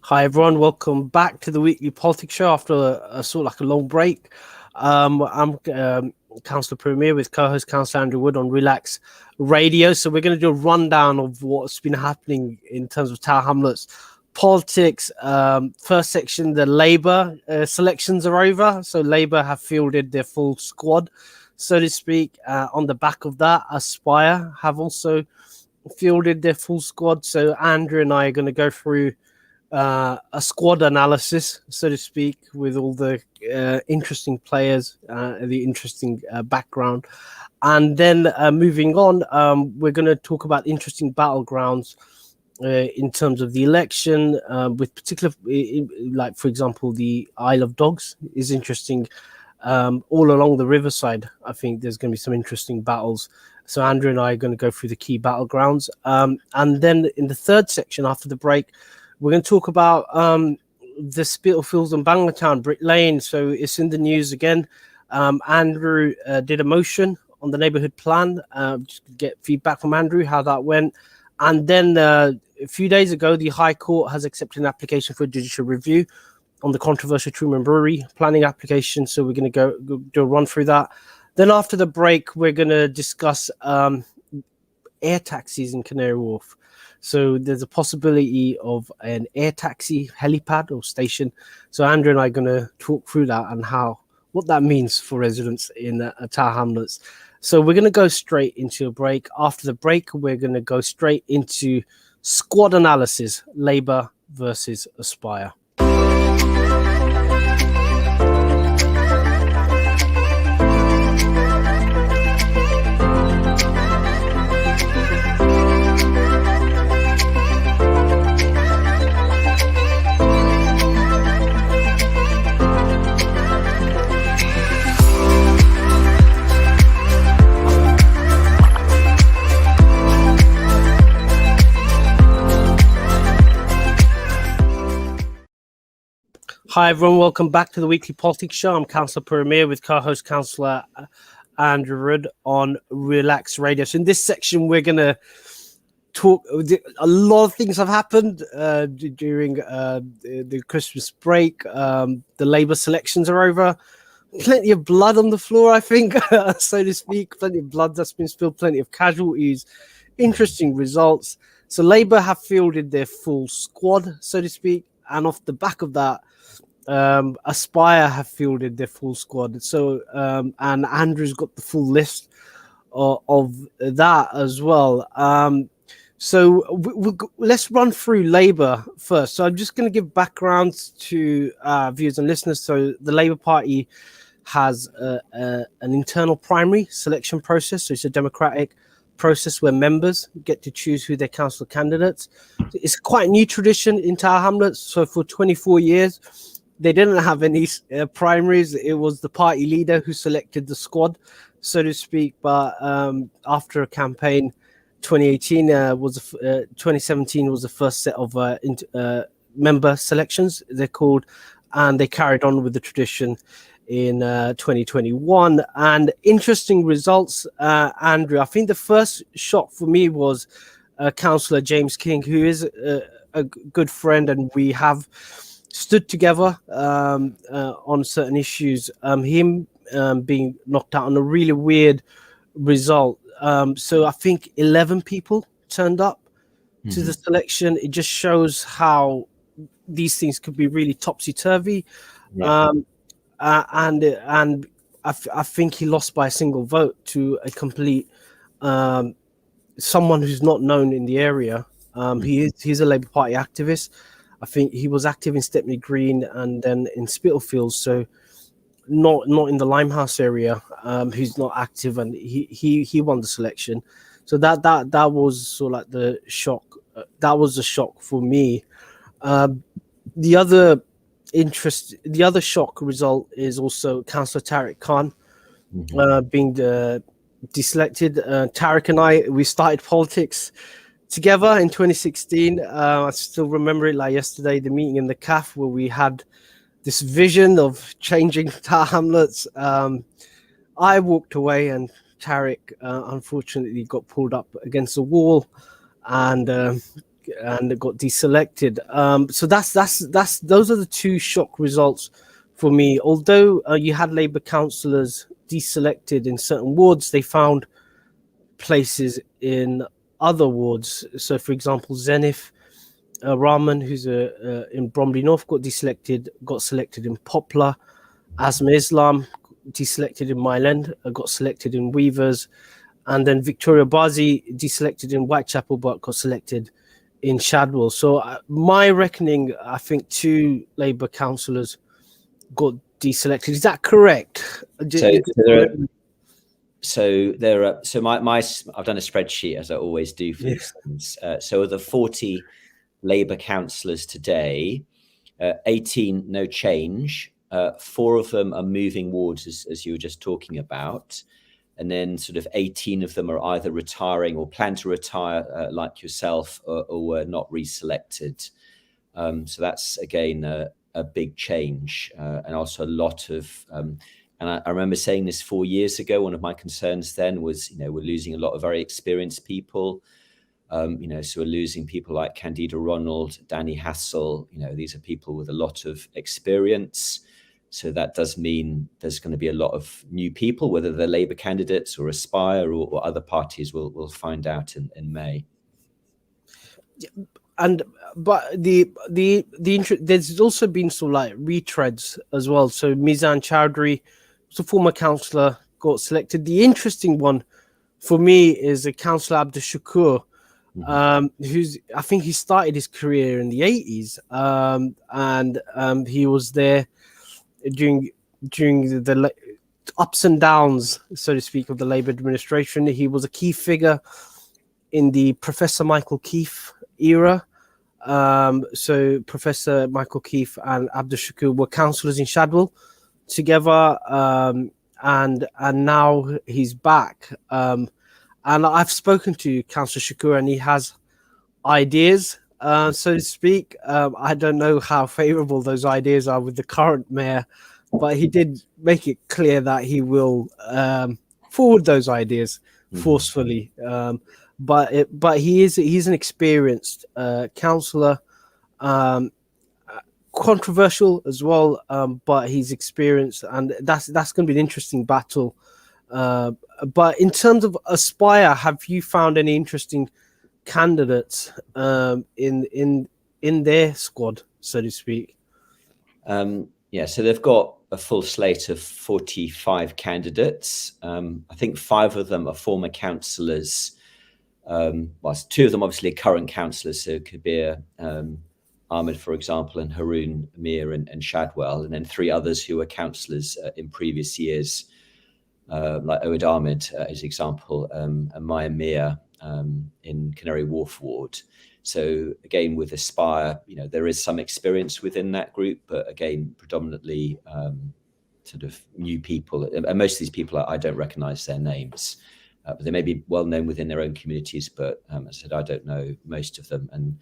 Hi everyone, welcome back to the weekly politics show after a sort of like a long break. I'm Councillor Puru with co-host Councillor Andrew Wood on Relax Radio. So we're going to do a rundown of what's been happening in terms of Tower Hamlets politics. First section, the Labour selections are over. So Labour have fielded their full squad, so to speak. On the back of that, Aspire have also fielded their full squad. So Andrew and I are going to go through a squad analysis, so to speak, with all the interesting players, the interesting background. And then moving on, we're going to talk about interesting battlegrounds in terms of the election, with particular, like, for example, the Isle of Dogs is interesting. All along the riverside, I think there's going to be some interesting battles. So Andrew and I are going to go through the key battlegrounds. And then in the third section, after the break, we're going to talk about the Spitalfields and Banglatown, Brick Lane. So it's in the news again. Andrew did a motion on the neighbourhood plan. Just get feedback from Andrew, how that went. And then a few days ago, the High Court has accepted an application for a judicial review on the controversial Truman Brewery planning application. So we're going to go do a run through that. Then after the break, we're going to discuss air taxis in Canary Wharf. So there's a possibility of an air taxi helipad or station. So Andrew and I are going to talk through that and what that means for residents in Tower Hamlets. So we're going to go straight into a break. After the break, we're going to go straight into squad analysis, Labour versus Aspire. Hi everyone, welcome back to the weekly politics show. I'm Councillor Puru with co-host Councillor Andrew Wood on Relax Radio. So in this section, we're going to talk. A lot of things have happened during the Christmas break. The Labour selections are over. Plenty of blood on the floor, I think, so to speak. Plenty of blood that's been spilled. Plenty of casualties. Interesting results. So Labour have fielded their full squad, so to speak, and off the back of that, Aspire have fielded their full squad. So and Andrew's got the full list of that as well. So let's run through Labour first. So I'm just going to give background to viewers and listeners. So the Labour Party has an internal primary selection process. So it's a democratic process where members get to choose who their council candidates. It's quite a new tradition in Tower Hamlets. So for 24 years, they didn't have any primaries. It was the party leader who selected the squad, so to speak. But after a campaign, 2017 was the first set of member selections, they're called, and they carried on with the tradition in 2021. And interesting results, Andrew. I think the first shock for me was Councillor James King, who is a good friend, and we have stood together on certain issues. Him being knocked out on a really weird result. So I think 11 people turned up to the selection. It just shows how these things could be really topsy-turvy. Yeah. And I think he lost by a single vote to a complete someone who's not known in the area. He's a Labour Party activist. I think he was active in Stepney Green and then in Spitalfields, so not in the Limehouse area. He's not active, and he won the selection. So that was sort of like the shock. That was a shock for me. The other shock result is also Councillor Tariq Khan being deselected. Tariq and I, we started politics together in 2016. I still remember it like yesterday, the meeting in the CAF where we had this vision of changing Tower Hamlets. I walked away and Tariq unfortunately got pulled up against the wall and and got deselected. So that's those are the two shock results for me. Although you had Labour councillors deselected in certain wards, they found places in other wards. So, for example, Zenith Rahman, who's in Bromley North, got selected in Poplar. Asma Islam deselected in Mile got selected in Weavers, and then Victoria Bazi deselected in Whitechapel but got selected in Shadwell. So my reckoning, I think 2 Labour councillors got deselected. Is that correct? So I've done a spreadsheet, as I always do for these things. So of the 40 Labour councillors today, 18 no change. 4 of them are moving wards, as you were just talking about. And then sort of 18 of them are either retiring or plan to retire, like yourself, or were not reselected. So that's, again, a big change, and also a lot of... and I remember saying this 4 years ago. One of my concerns then was, we're losing a lot of very experienced people. So we're losing people like Candida Ronald, Danny Hassel. These are people with a lot of experience. So that does mean there's going to be a lot of new people, whether they're Labour candidates or Aspire or other parties. We'll find out in May. But there's also been some like retreads as well. So Mizan Chowdhury, who's a former councillor, got selected. The interesting one for me is a Councillor Abdul Shakur, I think he started his career in the 80s, and he was there during the ups and downs, so to speak, of the Labour administration. He was a key figure in the Professor Michael Keefe era. So Professor Michael Keefe and Abdul Shakur were councillors in Shadwell together, and now he's back. And I've spoken to Councillor Shakur, and he has ideas, so to speak. I don't know how favourable those ideas are with the current mayor, but he did make it clear that he will forward those ideas forcefully. But he's an experienced councillor, controversial as well, but he's experienced, and that's going to be an interesting battle. But in terms of Aspire, have you found any interesting candidates in their squad, so to speak? Yeah, so they've got a full slate of 45 candidates. I think 5 of them are former councillors. Well, 2 of them obviously are current councillors, so Kabir Ahmed, for example, and Haroon Amir and Shadwell, and then 3 others who were councillors in previous years, like Owed Ahmed, as example, and Miah in Canary Wharf ward. So again, with Aspire, there is some experience within that group, but again, predominantly sort of new people. And most of these people, I don't recognise their names. But they may be well known within their own communities, but as I said, I don't know most of them. And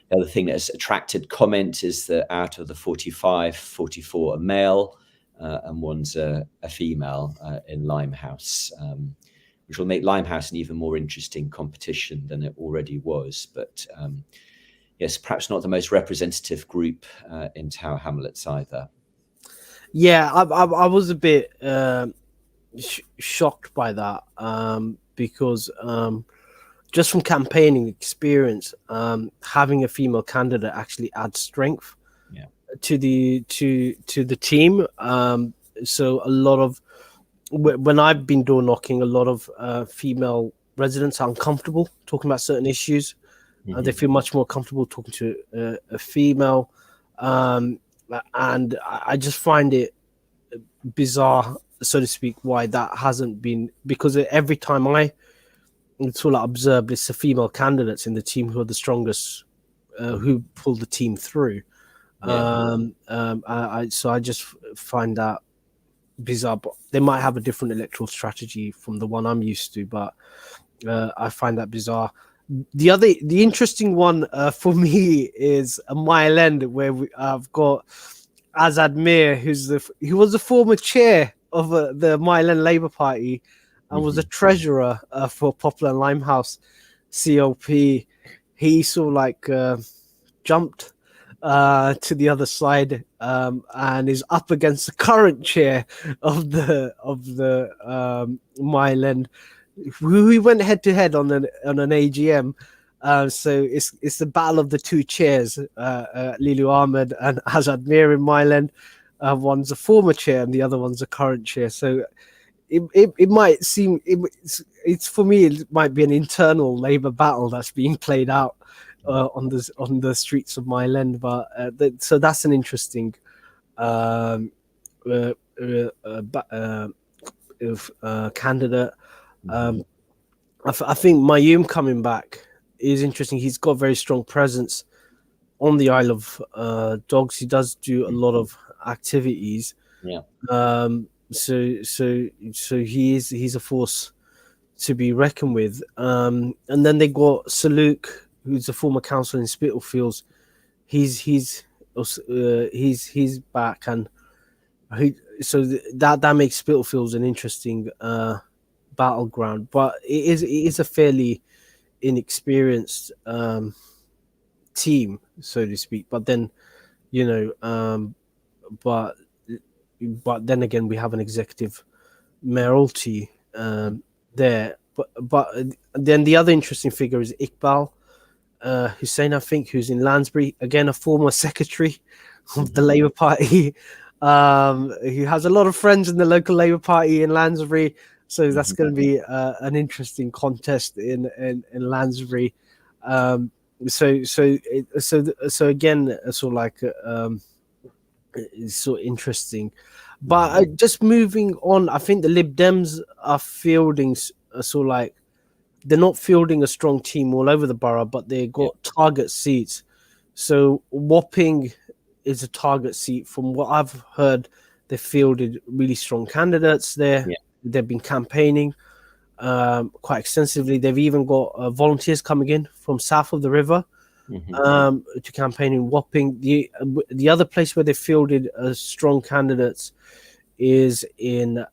the other thing that has attracted comment is that out of the 45, 44 are male, and 1's a female in Limehouse, which will make Limehouse an even more interesting competition than it already was. But yes, perhaps not the most representative group in Tower Hamlets either. Yeah, I was a bit shocked by that, because just from campaigning experience, having a female candidate actually adds strength to the team. So a lot of, when I've been door knocking, a lot of female residents are uncomfortable talking about certain issues. They feel much more comfortable talking to a female, and I just find it bizarre, so to speak, why that hasn't been, because every time it's all I observed, it's the female candidates in the team who are the strongest, who pull the team through. So I just find that bizarre. But they might have a different electoral strategy from the one I'm used to, but I find that bizarre. The interesting one for me is a Mile End, where I've got Azad Mir, who was the former chair of the Mile End Labour Party and was a treasurer for Poplar and Limehouse CLP. he sort of like jumped to the other side and is up against the current chair of the Myland, who we went head to head on an AGM. So it's the battle of the two chairs, Lilu Ahmed and Azad Mir in Myland. One's a former chair and the other one's a current chair. So it might seem it's for me it might be an internal Labour battle that's being played out on the streets of Myland, but so that's an interesting candidate. I think Mayum coming back is interesting. He's got very strong presence on the Isle of Dogs. He does do a lot of activities. Yeah. So he's a force to be reckoned with. And then they got Saluk, who's a former councillor in Spitalfields. He's back, and that makes Spitalfields an interesting battleground. But it is a fairly inexperienced team, so to speak. But then, but then again, we have an executive mayoralty there. But then the other interesting figure is Iqbal Hussein, I think, who's in Lansbury, again a former secretary of the Labour Party, who has a lot of friends in the local Labour Party in Lansbury. So that's going to be an interesting contest in Lansbury. So again, sort of like it's sort of interesting. But just moving on, I think the Lib Dems are fielding sort of like they're not fielding a strong team all over the borough, but they got target seats. So Wapping is a target seat. From what I've heard, they fielded really strong candidates there. Yeah. They've been campaigning quite extensively. They've even got volunteers coming in from south of the river to campaign in Wapping. The other place where they fielded strong candidates is in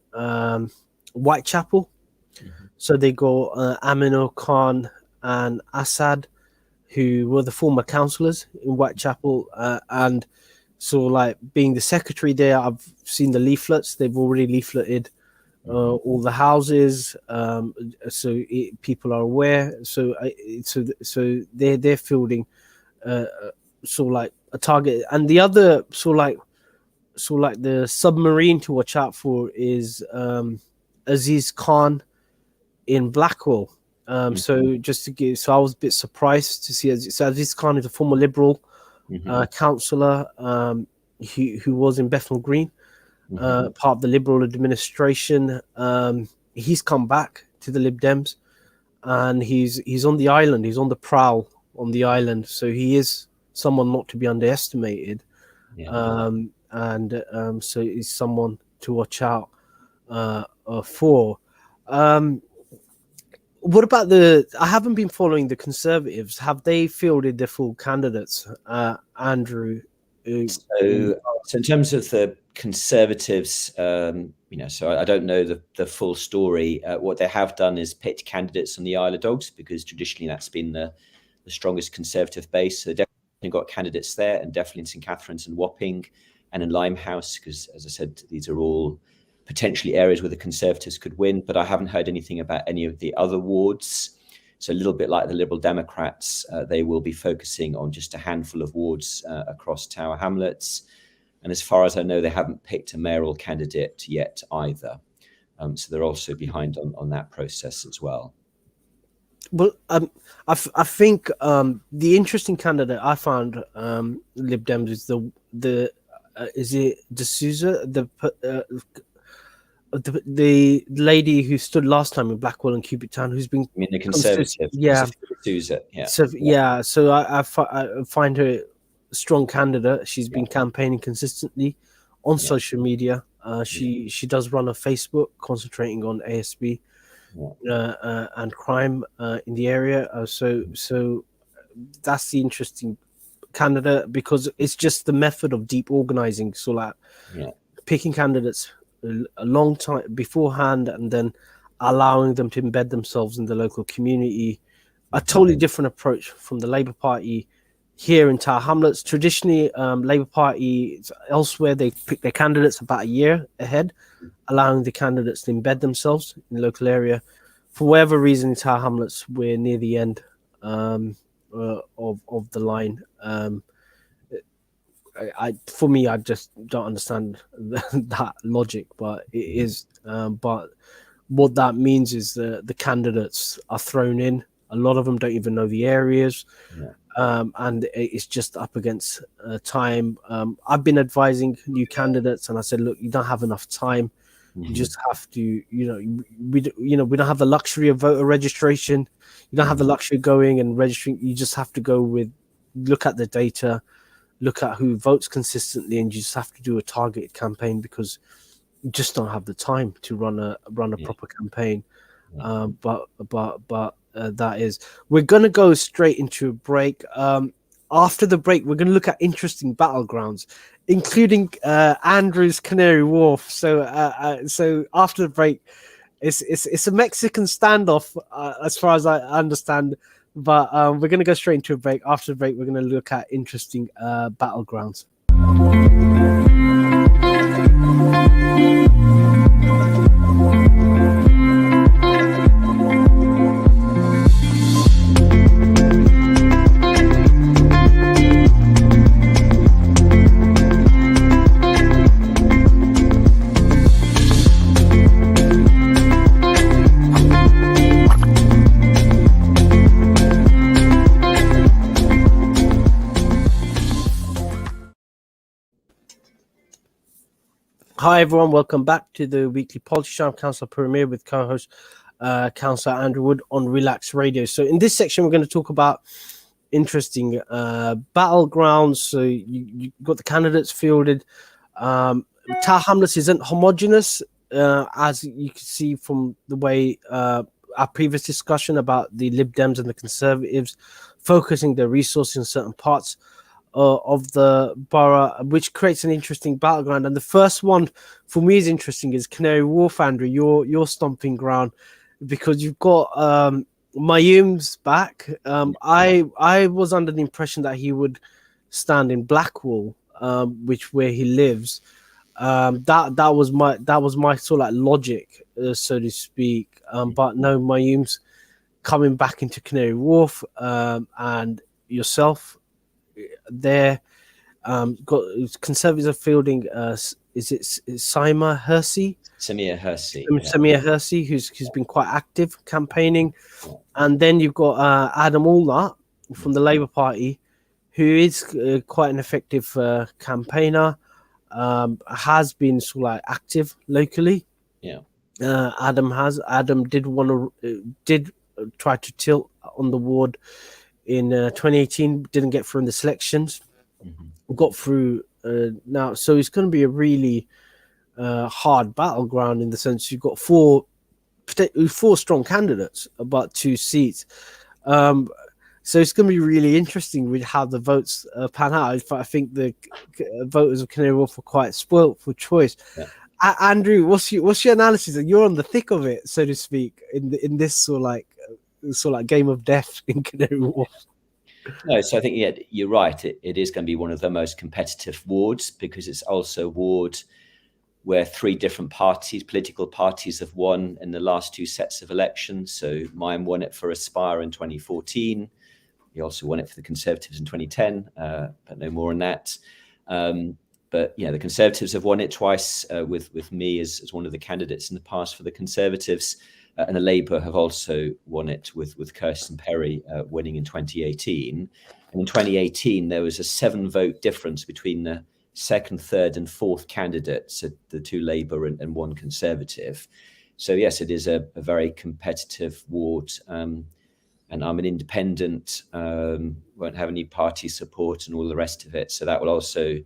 Whitechapel. So they got Amino Khan and Assad, who were the former councillors in Whitechapel. And so, like, being the secretary there, I've seen the leaflets. They've already leafleted all the houses, so people are aware. So they're fielding sort of like a target. And the other sort of like the submarine to watch out for is Aziz Khan in Blackwell. So just to give, so I was a bit surprised to see Aziz Khan is a former Liberal councillor who was in Bethnal Green, part of the Liberal administration. He's come back to the Lib Dems, and he's on the island. He's on the prowl on the island, so he is someone not to be underestimated. So he's someone to watch out for. What about I haven't been following the Conservatives. Have they fielded their full candidates, Andrew? So in terms of the Conservatives, so I don't know the full story. What they have done is picked candidates on the Isle of Dogs, because traditionally that's been the strongest Conservative base. So they've definitely got candidates there, and definitely in St Catherine's and Wapping and in Limehouse, because, as I said, these are all potentially areas where the Conservatives could win. But I haven't heard anything about any of the other wards. So a little bit like the Liberal Democrats, they will be focusing on just a handful of wards across Tower Hamlets. And as far as I know, they haven't picked a mayoral candidate yet either. So they're also behind on that process as well. Well, I think the interesting candidate I found Lib Dems is is it D'Souza, the lady who stood last time in Blackwell and Cubic Town, who's been the Conservative, D'Souza, So I find her a strong candidate. She's been campaigning consistently on social media. She does run a Facebook concentrating on ASB and crime in the area. So that's the interesting candidate, because it's just the method of deep organizing. So like picking candidates a long time beforehand and then allowing them to embed themselves in the local community a totally different approach from the Labour Party here in Tower Hamlets. Traditionally, Labour Party elsewhere, they pick their candidates about a year ahead, allowing the candidates to embed themselves in the local area. For whatever reason, in Tower Hamlets, we're near the end of the line. For me, I just don't understand that logic, but it is. But what that means is the candidates are thrown in. A lot of them don't even know the areas. And it's just up against time. I've been advising new candidates, and I said, look, you don't have enough time. You just have to, we don't have the luxury of voter registration. You don't have the luxury of going and registering. You just have to look at the data, look at who votes consistently, and you just have to do a targeted campaign because you just don't have the time to run a proper campaign. But that is, we're going to go straight into a break. After the break, we're going to look at interesting battlegrounds, including Andrew's Canary Wharf. So after the break, it's a Mexican standoff, as far as I understand. But we're going to go straight into a break. After the break, we're going to look at interesting battlegrounds. Hi everyone, welcome back to the weekly politics show. I'm Councillor Puru with co-host Councillor Andrew Wood on Relax Radio. So in this section, we're going to talk about interesting battlegrounds. So you got the candidates fielded. Tower Hamlets isn't homogenous, as you can see from the way our previous discussion about the Lib Dems and the Conservatives focusing their resources in certain parts of the borough, which creates an interesting battleground. And the first one for me is interesting is Canary Wharf, Andrew, your stomping ground, because you've got Mayum's back. I was under the impression that he would stand in Blackwall, where he lives. That was my sort of like logic, so to speak. But no, Mayum's coming back into Canary Wharf, and yourself there. Got Conservatives are fielding. Is it Samia Hersey? Samia Hersey. Samia Hersey, who's been quite active campaigning, and then you've got Adam Allnut from the Labour Party, who is quite an effective campaigner. Has been sort of like active locally. Adam did try to tilt on the ward in 2018, didn't get through in the selections. Got through now, so it's going to be a really hard battleground in the sense you've got four strong candidates, but 2 seats. So it's going to be really interesting with how the votes pan out. I think the voters of Canary Wharf are quite spoilt for choice. Andrew, what's your analysis? You're on the thick of it, so to speak, in this sort of like game of death in Canary Wharf. No, so I think you're right. It is going to be one of the most competitive wards because it's also a ward where 3 different political parties have won in the last 2 sets of elections. So Miah won it for Aspire in 2014. He also won it for the Conservatives in 2010, but no more on that. But the Conservatives have won it twice with me as one of the candidates in the past for the Conservatives. And the Labour have also won it with Kirsten Perry winning in 2018. And in 2018, there was a 7-vote difference between the 2nd, 3rd and 4th candidates, the 2 Labour and 1 Conservative. So, yes, it is a very competitive ward. And I'm an independent, won't have any party support and all the rest of it. So that will also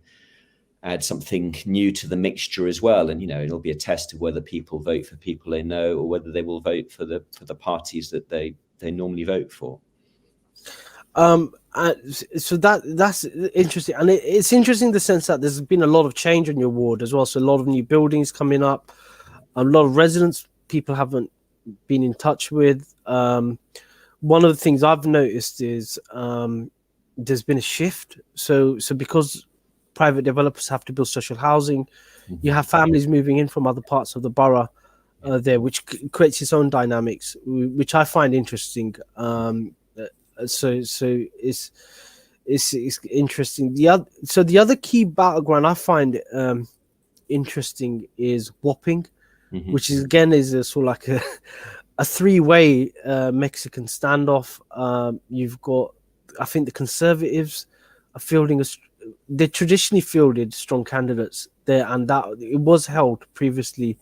add something new to the mixture as well, and it'll be a test of whether people vote for people they know or whether they will vote for the parties that they normally vote for. So that's interesting, and it's interesting in the sense that there's been a lot of change in your ward as well. So a lot of new buildings coming up, a lot of residents people haven't been in touch with. one of the things I've noticed is there's been a shift. So because private developers have to build social housing, you have families moving in from other parts of the borough there, which creates its own dynamics, which I find interesting. So it's interesting. The other key battleground I find interesting is Wapping, which is again is a sort of like a three-way Mexican standoff. You've got, I think, the Conservatives are fielding they traditionally fielded strong candidates there, and that it was held previously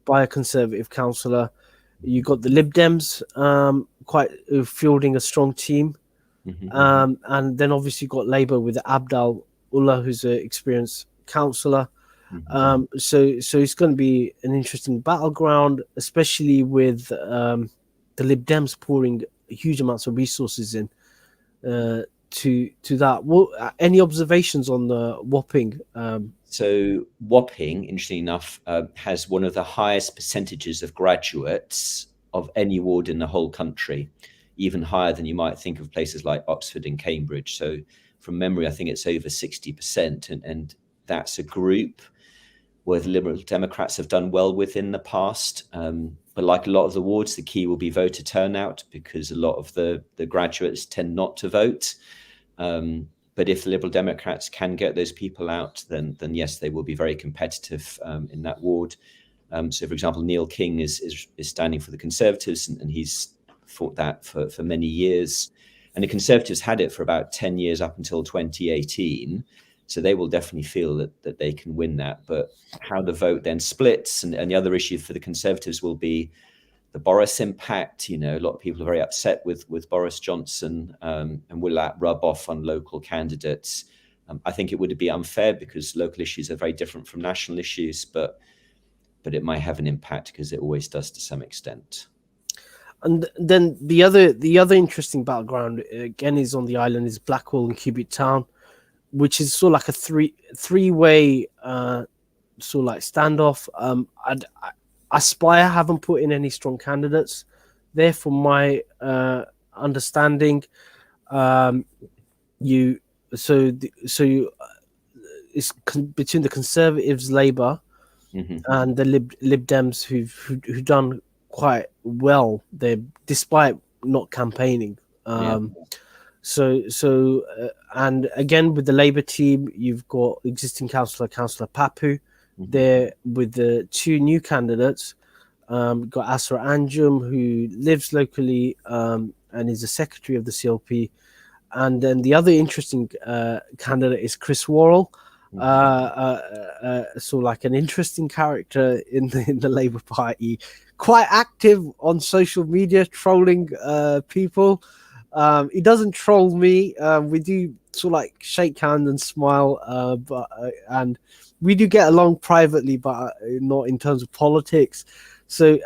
by a Conservative councillor. You got the Lib Dems fielding a strong team, and then obviously you got Labour with Abdal Ullah, who's an experienced councillor. So it's going to be an interesting battleground, especially with the Lib Dems pouring huge amounts of resources in to that. Any observations on the Wapping? So Wapping, interestingly enough, has one of the highest percentages of graduates of any ward in the whole country, even higher than you might think of places like Oxford and Cambridge. So from memory, I think it's over 60%, and that's a group where the Liberal Democrats have done well with in the past. But like a lot of the wards, the key will be voter turnout, because a lot of the graduates tend not to vote. But if the Liberal Democrats can get those people out, then yes, they will be very competitive in that ward. So, for example, Neil King is standing for the Conservatives, and he's fought that for many years. And the Conservatives had it for about 10 years up until 2018. So they will definitely feel that they can win that. But how the vote then splits, and the other issue for the Conservatives will be the Boris impact. You know, a lot of people are very upset with Boris Johnson, and will that rub off on local candidates? I think it would be unfair, because local issues are very different from national issues, but it might have an impact, because it always does to some extent. And then the other interesting battleground again is on the island is Blackwall and Cubic Town, which is sort of like a three-way sort of like standoff. Aspire haven't put in any strong candidates there, from my understanding. It's between the Conservatives, Labour, and the Lib Dems who've done quite well there, despite not campaigning. And again, with the Labour team, you've got existing Councillor Papu there with the two new candidates. Got Asra Anjum, who lives locally and is the secretary of the CLP. And then the other interesting candidate is Chris Worrell. So like an interesting character in the Labour Party, quite active on social media, trolling people. He doesn't troll me. We do sort of like shake hands and smile, and we do get along privately, but not in terms of politics. So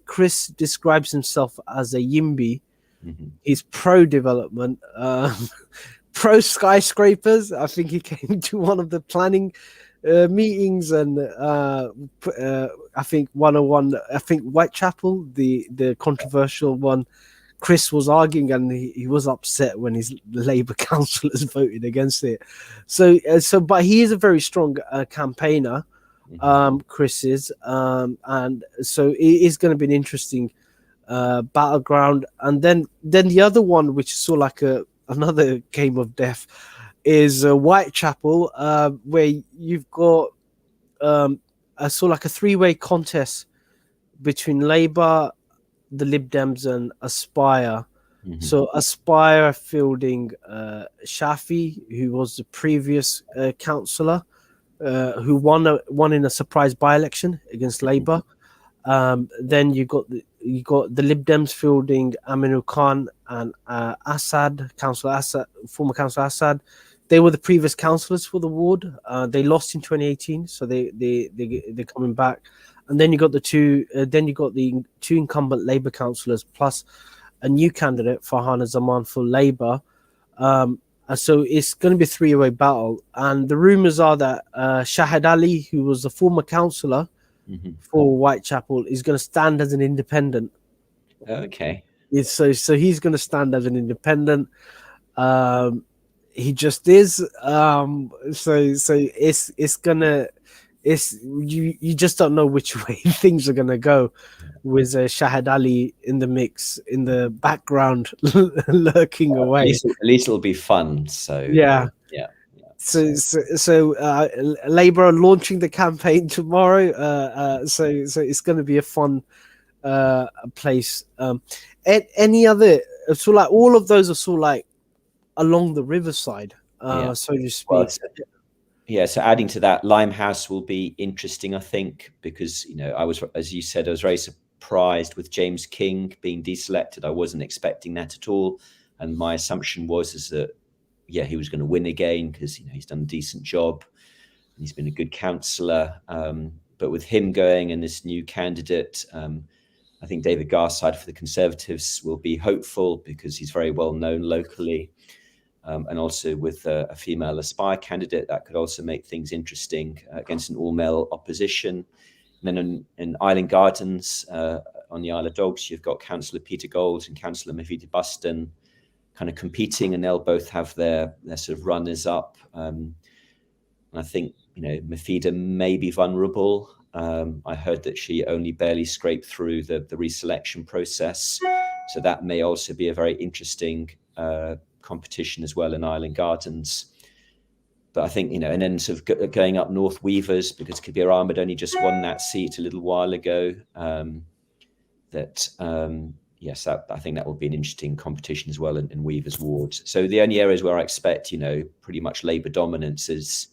Chris describes himself as a YIMBY. He's pro development, pro skyscrapers. I think he came to one of the planning meetings, and I think 101. I think Whitechapel, the controversial one. Chris was arguing, and he was upset when his Labour councillors voted against it. But he is a very strong campaigner. Chris is, and so it is going to be an interesting battleground. And then the other one, which is sort of like another game of death, is Whitechapel, where you've got a sort of like a three-way contest between Labour, the Lib Dems, and Aspire. So Aspire fielding Shafi, who was the previous councillor, who won in a surprise by-election against Labour. Then you got the Lib Dems fielding Aminu Khan and former Councillor Assad. They were the previous councillors for the ward. They lost in 2018, so they're coming back. And then you got the two incumbent Labour councillors plus a new candidate, Farhana Zaman, for Labour. And so it's going to be a three-way battle. And the rumours are that Shahid Ali, who was the former councillor for Whitechapel, is going to stand as an independent. Okay. So he's going to stand as an independent. He just is. So it's gonna it's you just don't know which way things are gonna go, with Shahid Ali in the mix in the background lurking away. At least it'll be fun. So Yeah. yeah. So Labour are launching the campaign tomorrow. So it's going to be a fun place. Any other, so like all of those are sort of like along the riverside, so to speak. Well, so adding to that, Limehouse will be interesting, I think, because I was, as you said, I was very surprised with James King being deselected. I wasn't expecting that at all, and my assumption is that he was going to win again because he's done a decent job and he's been a good councillor. But with him going and this new candidate, I think David Garside for the Conservatives will be hopeful because he's very well known locally. And also with a female Aspire candidate, that could also make things interesting against an all-male opposition. And then in Island Gardens, on the Isle of Dogs, you've got Councillor Peter Gold and Councillor Mafida Buston kind of competing, and they'll both have their sort of runners up. And I think Mafida may be vulnerable. I heard that she only barely scraped through the reselection process, so that may also be a very interesting competition as well in Island Gardens. But I think and then sort of going up North Weavers, because Kabir Ahmed only just won that seat a little while ago. Yes, I think that will be an interesting competition as well in Weavers wards. So the only areas where I expect pretty much Labour dominance is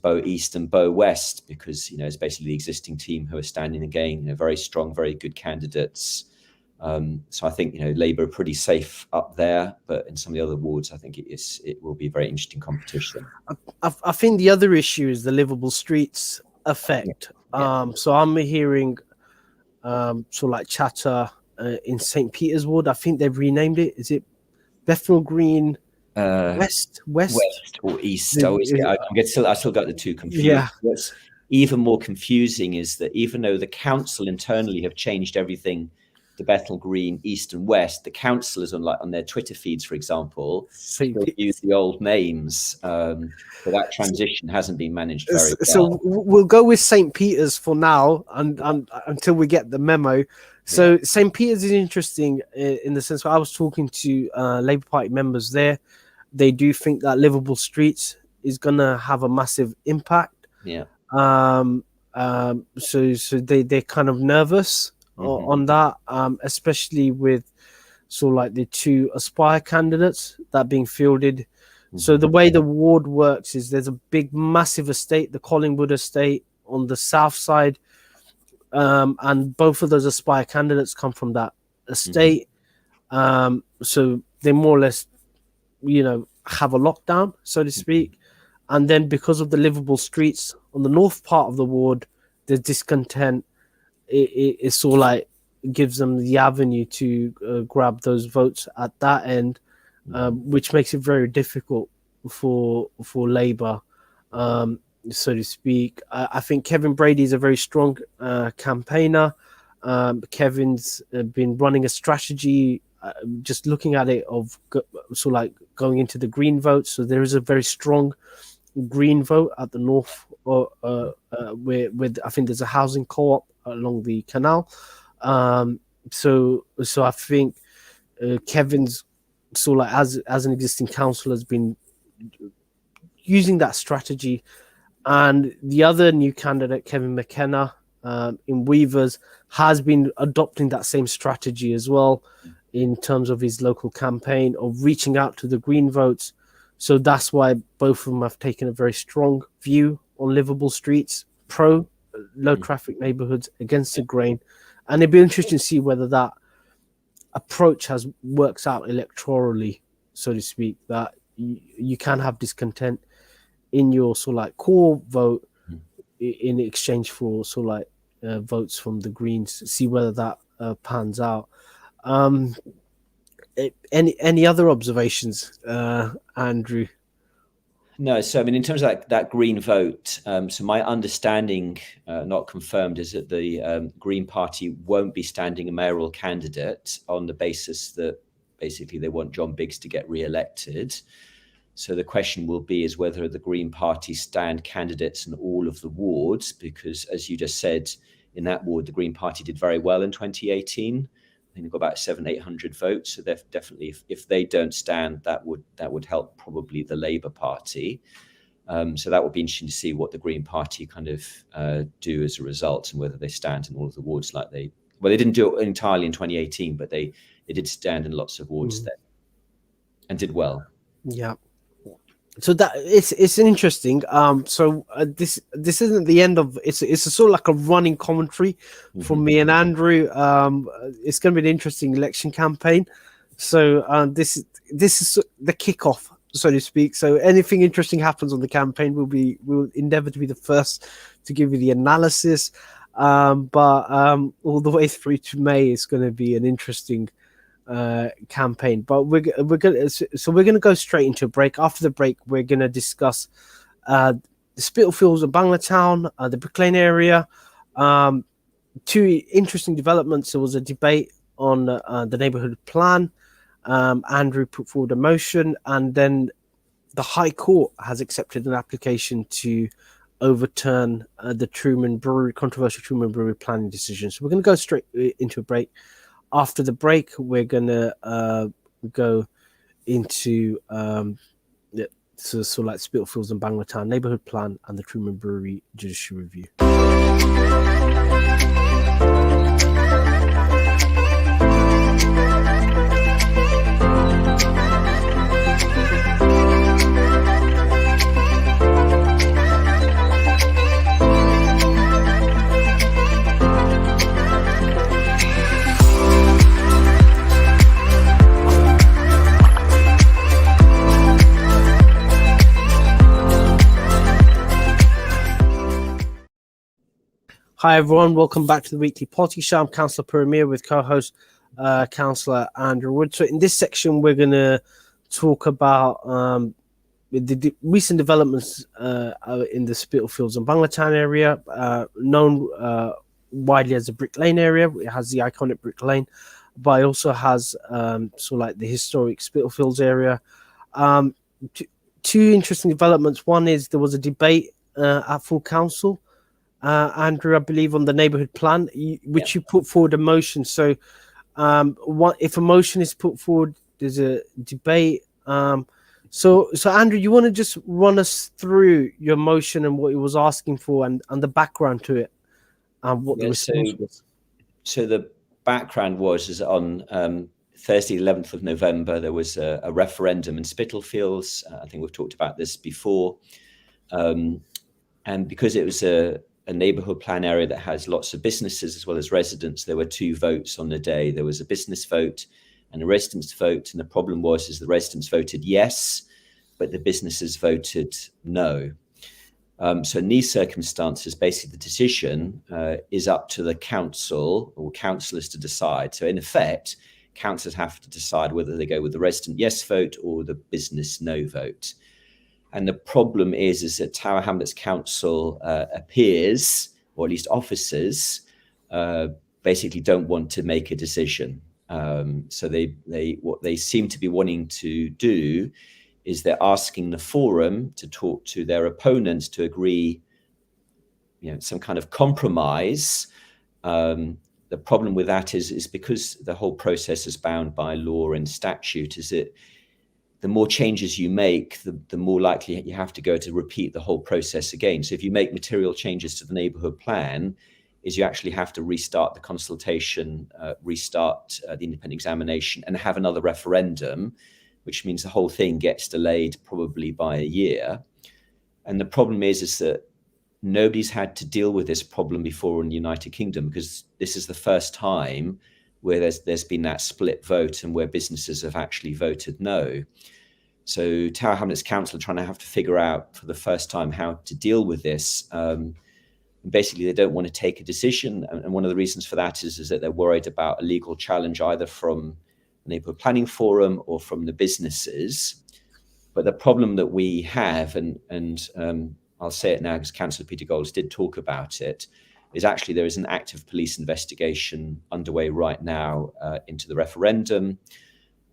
Bow East and Bow West, because it's basically the existing team who are standing again, very strong, very good candidates. So I think Labour are pretty safe up there, but in some of the other wards, I think it will be a very interesting competition. I think the other issue is the livable streets effect. So I'm hearing sort of like chatter in St. Peter's ward. I think they've renamed it. Is it Bethnal Green West or East? I still got the two confused. Yeah. What's even more confusing is that even though the council internally have changed everything, the Bethnal Green East and West, the councillors on their Twitter feeds, for example, still use the old names. So that transition hasn't been managed very well. So we'll go with St. Peter's for now, and until we get the memo. So St. Peter's is interesting in the sense where I was talking to Labour Party members there. They do think that livable streets is going to have a massive impact. Yeah. So they're kind of nervous on that, especially with sort of like the two Aspire candidates that being fielded. So the way the ward works is there's a big, massive estate, the Collingwood estate on the south side, and both of those Aspire candidates come from that estate. So they more or less, have a lockdown, so to speak. And then because of the livable streets on the north part of the ward, there's discontent. It's sort of like gives them the avenue to grab those votes at that end, which makes it very difficult for Labour, so to speak. I think Kevin Brady is a very strong campaigner. Kevin's been running a strategy, just looking at it, of sort of like going into the green vote. So there is a very strong green vote at the north, where I think there's a housing co-op along the canal. So I think Kevin's sort of like as an existing councillor has been using that strategy, and the other new candidate, Kevin McKenna, in Weavers, has been adopting that same strategy as well in terms of his local campaign of reaching out to the green votes. So that's why both of them have taken a very strong view on livable streets, pro low traffic neighborhoods, against the grain. And it'd be interesting to see whether that approach works out electorally, so to speak, that you can have discontent in your sort of like core vote in exchange for sort of like votes from the Greens. See whether that pans out. Any other observations, Andrew? No, so I mean, in terms of that Green vote, so my understanding, not confirmed, is that the Green Party won't be standing a mayoral candidate on the basis that basically they want John Biggs to get re-elected. So the question will be is whether the Green Party stand candidates in all of the wards, because as you just said, in that ward, the Green Party did very well in 2018. I think they've got about 700-800 votes. So they're definitely, if they don't stand, that would help probably the Labour Party. So that would be interesting to see what the Green Party kind of do as a result, and whether they stand in all of the wards like they didn't do it entirely in 2018, but they did stand in lots of wards then and did well. Yeah. So that it's interesting. So this isn't the end of it's a sort of like a running commentary from me and Andrew. It's going to be an interesting election campaign. So this is the kickoff, so to speak. So anything interesting happens on the campaign, we'll endeavour to be the first to give you the analysis. But all the way through to May is going to be an interesting campaign. But we're gonna go straight into a break. After the break, we're gonna discuss the Spitalfields of Banglatown, the Brick Lane area. Two interesting developments. There was a debate on the neighbourhood plan. Andrew put forward a motion, and then the High Court has accepted an application to overturn the controversial Truman Brewery planning decision. So we're going to go straight into a break. After the break, we're going to go into sort of like Spitalfields and Banglatown neighbourhood plan and the Truman Brewery judicial review. Hi everyone, welcome back to the weekly politics show. I'm Councillor Puru with co-host Councillor Andrew Wood. So in this section, we're going to talk about the recent developments in the Spitalfields and Banglatown area, known widely as the Brick Lane area. It has the iconic Brick Lane, but it also has sort of like the historic Spitalfields area. Two interesting developments. One is there was a debate at full council, Andrew, I believe, on the neighbourhood plan, which you put forward a motion. So if a motion is put forward, there's a debate. So Andrew, you want to just run us through your motion and what it was asking for and the background to it, and what the response was? So the background was on Thursday, 11th of November, there was a referendum in Spitalfields. I think we've talked about this before. And because it was a neighbourhood plan area that has lots of businesses as well as residents, there were two votes on the day. There was a business vote and a residents vote. And the problem was the residents voted yes, but the businesses voted no. So in these circumstances, basically the decision is up to the council or councillors to decide. So in effect, councillors have to decide whether they go with the resident yes vote or the business no vote. And the problem is that Tower Hamlets Council appears, or at least officers, basically don't want to make a decision. So what they seem to be wanting to do is they're asking the forum to talk to their opponents to agree, some kind of compromise. The problem with that is because the whole process is bound by law and statute, is that the more changes you make, the more likely you have to go to repeat the whole process again. So if you make material changes to the neighbourhood plan, you actually have to restart the consultation, restart the independent examination, and have another referendum, which means the whole thing gets delayed probably by a year. And the problem is that nobody's had to deal with this problem before in the United Kingdom, because this is the first time where there's been that split vote and where businesses have actually voted no. So Tower Hamlets Council are trying to have to figure out for the first time how to deal with this. Basically, they don't want to take a decision. And one of the reasons for that is that they're worried about a legal challenge either from the Neighbourhood Planning Forum or from the businesses. But the problem that we have, and I'll say it now because Councillor Peter Golds did talk about it, is actually there is an active police investigation underway right now into the referendum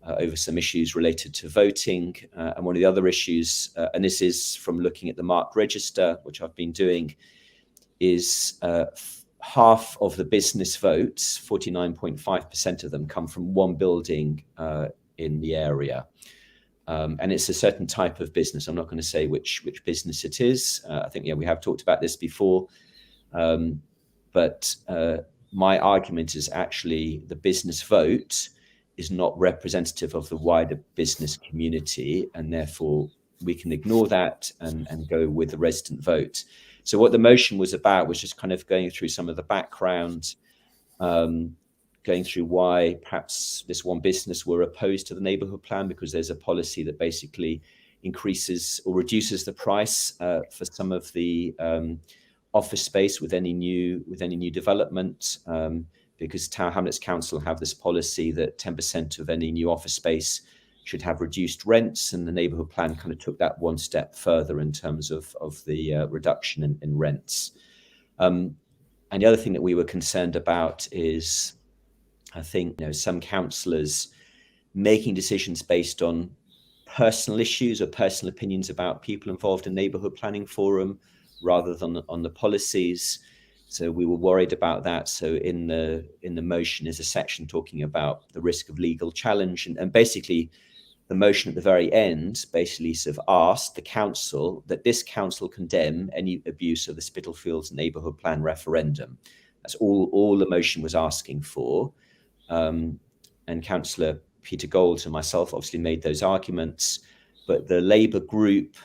over some issues related to voting. And one of the other issues, and this is from looking at the marked register, which I've been doing, is half of the business votes, 49.5% of them, come from one building in the area. And it's a certain type of business. I'm not going to say which business it is. I think, we have talked about this before. But my argument is actually the business vote is not representative of the wider business community, and therefore we can ignore that and go with the resident vote. So what the motion was about was just kind of going through some of the background, going through why perhaps this one business were opposed to the neighbourhood plan, because there's a policy that basically increases or reduces the price for some of the office space with any new development, because Tower Hamlets Council have this policy that 10% of any new office space should have reduced rents, and the neighbourhood plan kind of took that one step further in terms of the reduction in rents. And the other thing that we were concerned about is, I think, some councillors making decisions based on personal issues or personal opinions about people involved in neighbourhood planning forum rather than on the policies. So we were worried about that. So in the motion is a section talking about the risk of legal challenge, and basically the motion at the very end basically sort of asked the council that this council condemn any abuse of the Spitalfields neighbourhood plan referendum. That's all the motion was asking for. And Councillor Peter Golds and myself obviously made those arguments, but the Labour group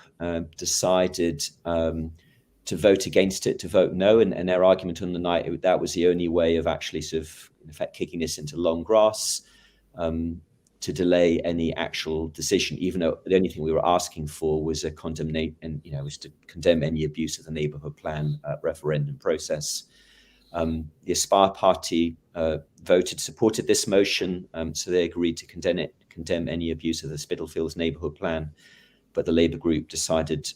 decided to vote against it, to vote no, and their argument on the night, that was the only way of actually sort of, in effect, kicking this into long grass, to delay any actual decision, even though the only thing we were asking for was a condemnation, and was to condemn any abuse of the neighbourhood plan referendum process. The Aspire Party supported this motion, so they agreed to condemn any abuse of the Spitalfields neighbourhood plan. But the Labour group decided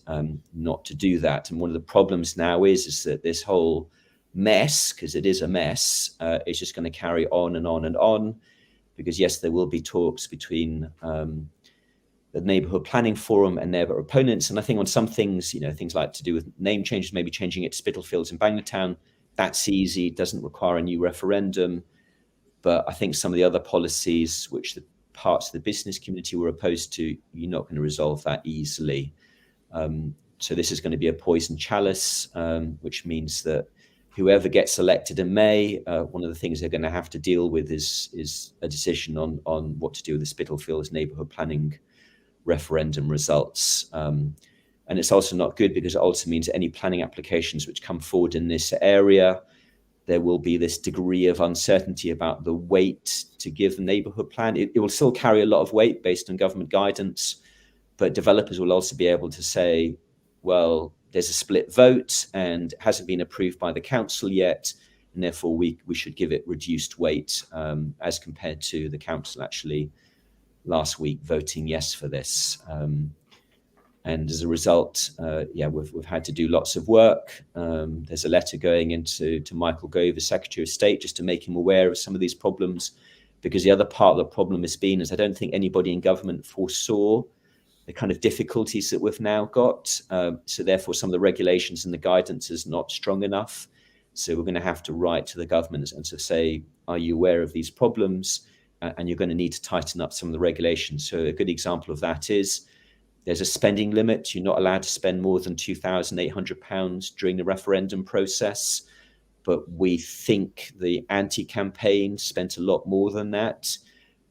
not to do that. And one of the problems now is that this whole mess, because it is a mess, is just going to carry on and on and on. Because yes, there will be talks between the Neighbourhood Planning Forum and their opponents. And I think on some things, things like to do with name changes, maybe changing it to Spitalfields and Banglatown, that's easy, doesn't require a new referendum. But I think some of the other policies, which the parts of the business community were opposed to, you're not going to resolve that easily. So this is going to be a poison chalice, which means that whoever gets elected in May, one of the things they're going to have to deal with is a decision on what to do with the Spitalfields neighbourhood planning referendum results. And it's also not good because it also means any planning applications which come forward in this area, there will be this degree of uncertainty about the weight to give the neighbourhood plan. It will still carry a lot of weight based on government guidance, but developers will also be able to say, well, there's a split vote and it hasn't been approved by the council yet, and therefore we should give it reduced weight as compared to the council actually last week voting yes for this. And as a result, we've had to do lots of work. There's a letter going into Michael Gove, the Secretary of State, just to make him aware of some of these problems, because the other part of the problem has been is I don't think anybody in government foresaw the kind of difficulties that we've now got. So therefore, some of the regulations and the guidance is not strong enough. So we're going to have to write to the government and to say, are you aware of these problems? And you're going to need to tighten up some of the regulations. So a good example of that is there's a spending limit. You're not allowed to spend more than £2,800 during the referendum process. But we think the anti-campaign spent a lot more than that.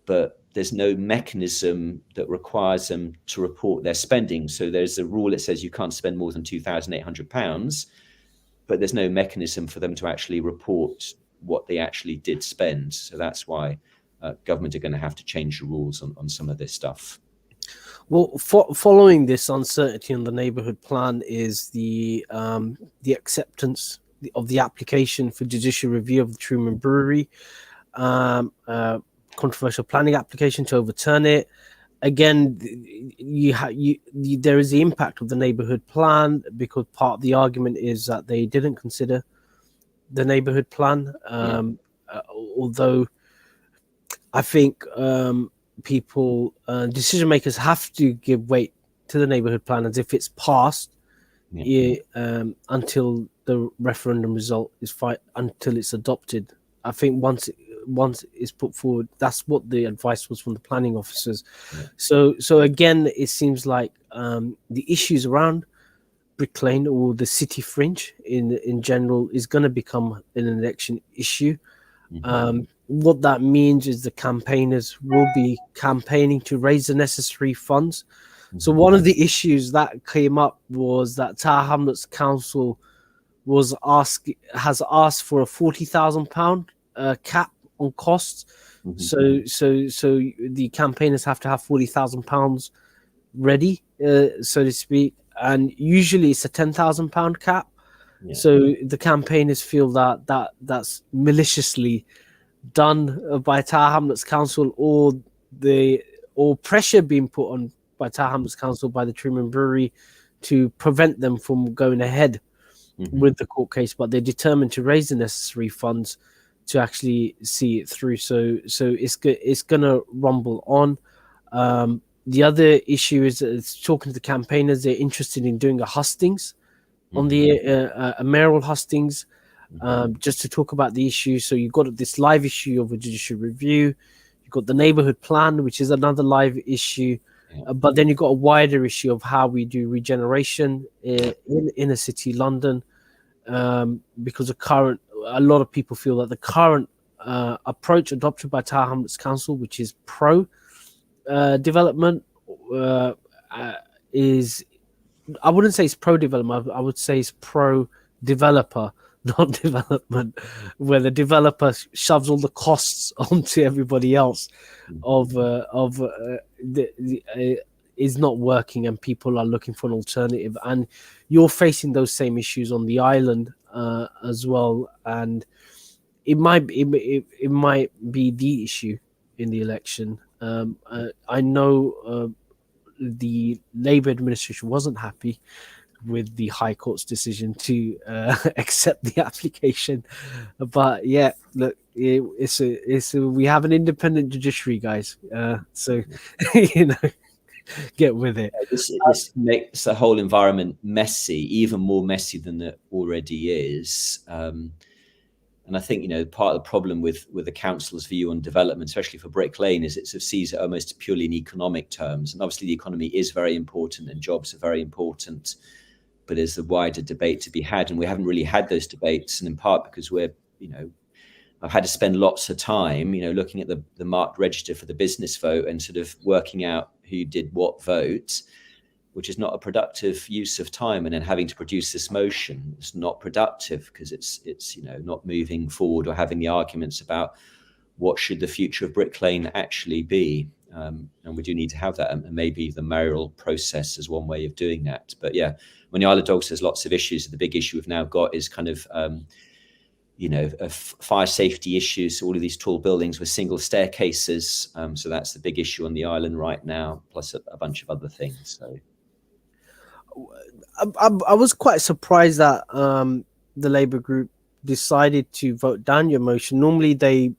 But there's no mechanism that requires them to report their spending. So there's a rule that says you can't spend more than £2,800, but there's no mechanism for them to actually report what they actually did spend. So that's why government are going to have to change the rules on some of this stuff. Well, following this uncertainty on the neighbourhood plan is the acceptance of the application for judicial review of the Truman Brewery, controversial planning application to overturn it. again, there is the impact of the neighbourhood plan, because part of the argument is that they didn't consider the neighbourhood plan. Although I think people, decision makers, have to give weight to the neighbourhood plan as if it's passed until the referendum result is until it's adopted. I think once it's put forward, that's what the advice was from the planning officers. So again, it seems like the issues around Brick Lane or the city fringe in general is going to become an election issue. What that means is the campaigners will be campaigning to raise the necessary funds. So one of the issues that came up was that Tower Hamlets Council has asked for a £40,000 cap on costs. So the campaigners have to have £40,000 ready, so to speak, and usually it's a £10,000 cap. So the campaigners feel that's maliciously done by Tower Hamlets Council, or pressure being put on by Tower Hamlets Council by the Truman Brewery to prevent them from going ahead with the court case. But they're determined to raise the necessary funds to actually see it through. So it's gonna rumble on. The other issue is talking to the campaigners. They're interested in doing a hustings on the a mayoral hustings, just to talk about the issue. So you've got this live issue of a judicial review. You've got the neighbourhood plan, which is another live issue. But then you've got a wider issue of how we do regeneration in inner city London, because a lot of people feel that the current approach adopted by Tower Hamlets Council, which is pro development, is, I wouldn't say it's pro development, I would say it's pro developer, not development, where the developer shoves all the costs onto everybody else is not working, and people are looking for an alternative. And you're facing those same issues on the island as well, and it might be the issue in the election. I know the Labour administration wasn't happy with the High Court's decision to accept the application, but yeah, look, we have an independent judiciary, guys. So get with it. This makes the whole environment messy, even more messy than it already is. And I think, part of the problem with the council's view on development, especially for Brick Lane, is it sort of sees it almost purely in economic terms. And obviously the economy is very important and jobs are very important, but there's a wider debate to be had. And we haven't really had those debates, and in part because I've had to spend lots of time, looking at the marked register for the business vote and sort of working out who did what vote, which is not a productive use of time. And then having to produce this motion is not productive, because it's not moving forward or having the arguments about what should the future of Brick Lane actually be. And we do need to have that, and maybe the mayoral process is one way of doing that. But yeah, when the Isle of Dogs has lots of issues, the big issue we've now got is kind of fire safety issues. So all of these tall buildings with single staircases. So that's the big issue on the island right now, plus a bunch of other things. So I was quite surprised that the Labour group decided to vote down your motion. Normally they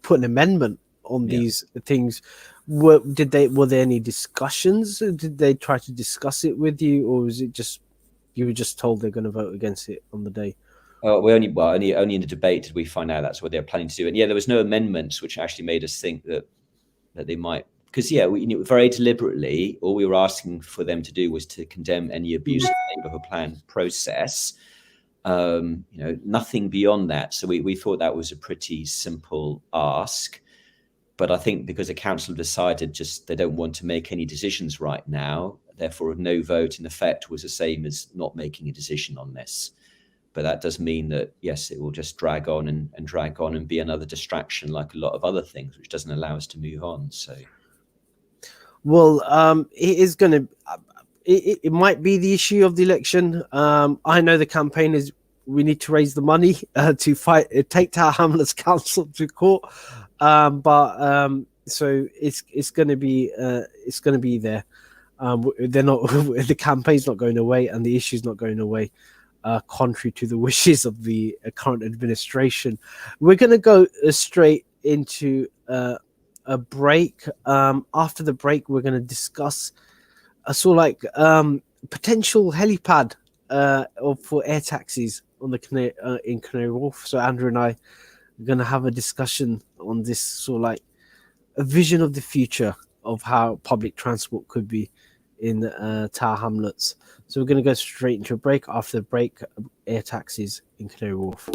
put an amendment on these things. Were there any discussions? Did they try to discuss it with you, or was it just you were just told they're going to vote against it on the day? Only in the debate did we find out that's what they're planning to do. And there was no amendments, which actually made us think that they might, because we very deliberately, all we were asking for them to do was to condemn any abuse of the neighbourhood plan process. Nothing beyond that. So we thought that was a pretty simple ask. But I think because the council decided they don't want to make any decisions right now, therefore no vote in effect was the same as not making a decision on this. But that does mean that, yes, it will just drag on and be another distraction like a lot of other things, which doesn't allow us to move on. So, well, it is going to, it might be the issue of the election. I know the campaign is, we need to raise the money to take Tower Hamlets Council to court. But So it's going to be there. They're not the campaign's not going away, and the issue's not going away. Contrary to the wishes of the current administration, we're going to go straight into a break. After the break, we're going to discuss a sort of like potential helipad for air taxis on the in Canary Wharf. So Andrew and I are going to have a discussion on this sort of like a vision of the future of how public transport could be in Tower Hamlets. So we're going to go straight into a break. After the break, air taxis in Canary Wharf.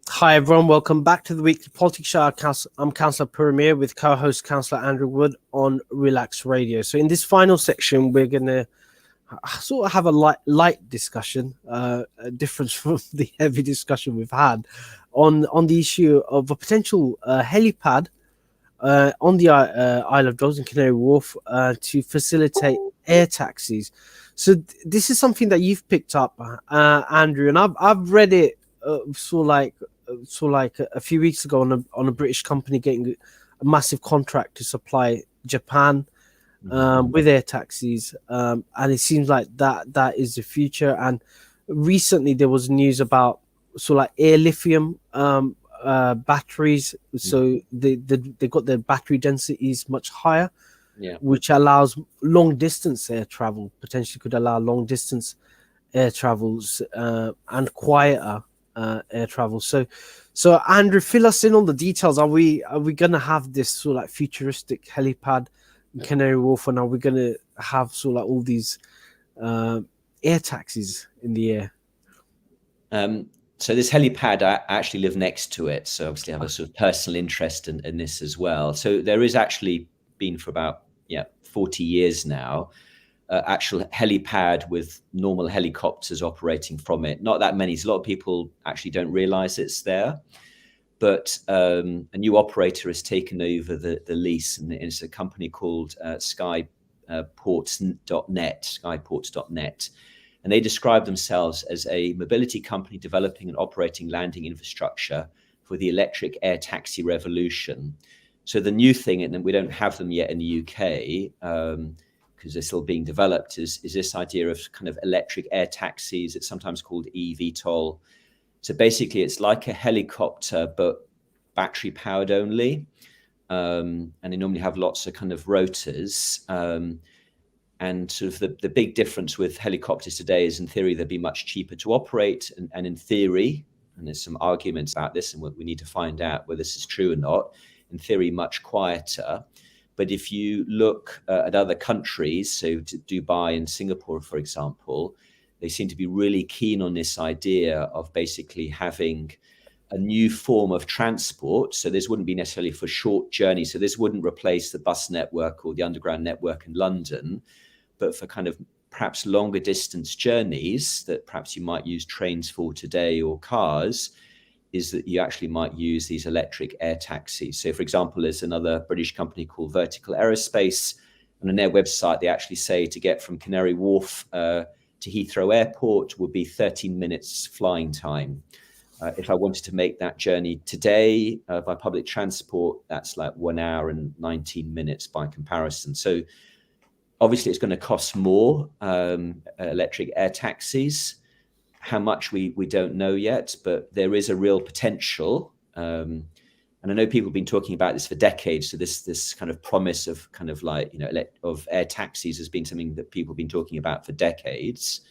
Hi everyone, welcome back to the Weekly Politics Show. I'm Councillor Puru with co-host Councillor Andrew Wood on Relax Radio. So in this final section, we're going to sort of have a light discussion, a difference from the heavy discussion we've had on the issue of a potential helipad on the Isle of Dogs in Canary Wharf to facilitate air taxis. So this is something that you've picked up, Andrew, and I've read it sort of like a few weeks ago on a British company getting a massive contract to supply Japan with air taxis, and it seems like that is the future. And recently there was news about sort of like air lithium batteries, so they got their battery densities much higher, which allows long distance air travel, potentially could allow long distance air travels and quieter air travel. So Andrew, fill us in on the details. Are we going to have this sort of like futuristic helipad in Canary Wharf, and are we going to have sort of like all these air taxis in the air? So this helipad, I actually live next to it, so obviously I have a sort of personal interest in this as well. So there is actually been for about 40 years now actual helipad with normal helicopters operating from it. Not that many. So a lot of people actually don't realize it's there. But a new operator has taken over the lease, and it's a company called skyports.net. And they describe themselves as a mobility company developing and operating landing infrastructure for the electric air taxi revolution. So the new thing, and we don't have them yet in the UK, because they're still being developed, is this idea of kind of electric air taxis. It's sometimes called eVTOL. So basically, it's like a helicopter, but battery powered only. And they normally have lots of kind of rotors. And sort of the big difference with helicopters today is, in theory, they'd be much cheaper to operate. And in theory, and there's some arguments about this, and we need to find out whether this is true or not, in theory, much quieter. But if you look at other countries, so to Dubai and Singapore, for example, they seem to be really keen on this idea of basically having a new form of transport. So this wouldn't be necessarily for short journeys. So this wouldn't replace the bus network or the underground network in London, but for kind of perhaps longer distance journeys that perhaps you might use trains for today or cars, is that you actually might use these electric air taxis. So for example, there's another British company called Vertical Aerospace, and on their website, they actually say to get from Canary Wharf to Heathrow Airport would be 13 minutes flying time. If I wanted to make that journey today by public transport, that's like 1 hour and 19 minutes by comparison. So obviously it's going to cost more, electric air taxis. How much we don't know yet, but there is a real potential. And I know people have been talking about this for decades. So this kind of promise of kind of like, of air taxis has been something that people have been talking about for decades.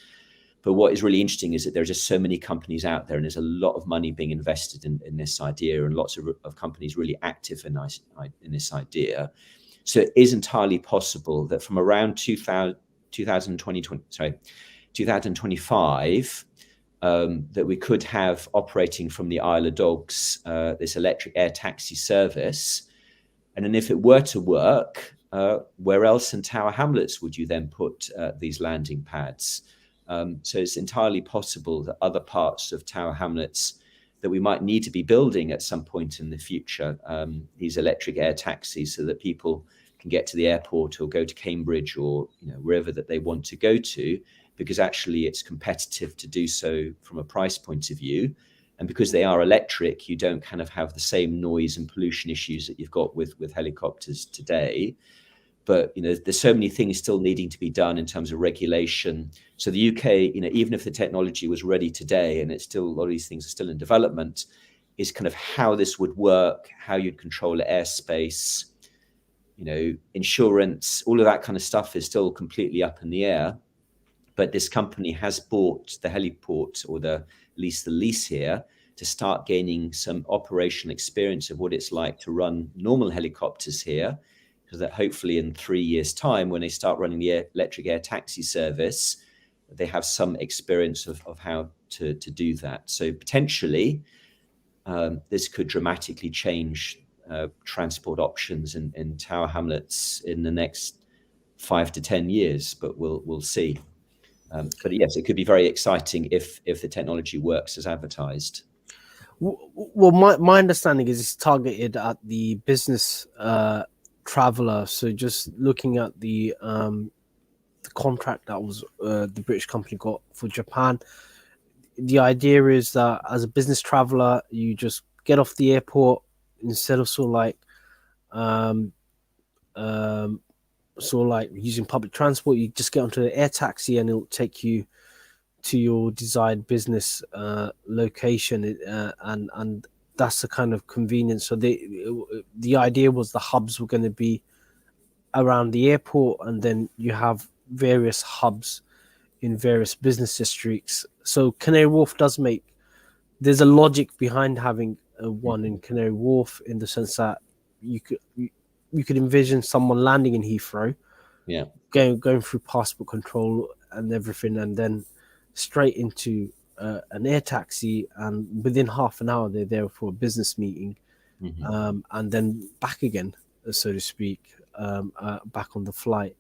But what is really interesting is that there are just so many companies out there, and there's a lot of money being invested in this idea, and lots of companies really active in this idea. So it is entirely possible that from around 2025, that we could have operating from the Isle of Dogs this electric air taxi service. And then if it were to work, where else in Tower Hamlets would you then put these landing pads? So it's entirely possible that other parts of Tower Hamlets that we might need to be building at some point in the future, these electric air taxis, so that people can get to the airport or go to Cambridge or wherever that they want to go to, because actually it's competitive to do so from a price point of view. And because they are electric, you don't kind of have the same noise and pollution issues that you've got with helicopters today. But there's so many things still needing to be done in terms of regulation. So the UK, even if the technology was ready today, and it's still, a lot of these things are still in development, is kind of how this would work, how you'd control airspace, insurance, all of that kind of stuff is still completely up in the air. But this company has bought the heliport, or at least the lease here, to start gaining some operational experience of what it's like to run normal helicopters here, because that hopefully in 3 years' time, when they start running the electric air taxi service, they have some experience of how to do that. So potentially, this could dramatically change transport options in Tower Hamlets in the next 5 to 10 years, but we'll see. But yes, it could be very exciting if the technology works as advertised. Well, my understanding is it's targeted at the business traveler. So just looking at the contract that was the British company got for Japan, the idea is that as a business traveler, you just get off the airport, instead of sort of like using public transport, you just get onto the air taxi and it'll take you to your desired business location, and that's the kind of convenience. So the idea was the hubs were going to be around the airport, and then you have various hubs in various business districts. So Canary Wharf there's a logic behind having one in Canary Wharf, in the sense that you could envision someone landing in Heathrow, going through passport control and everything, and then straight into an air taxi, and within half an hour they're there for a business meeting, and then back again, so to speak, back on the flight.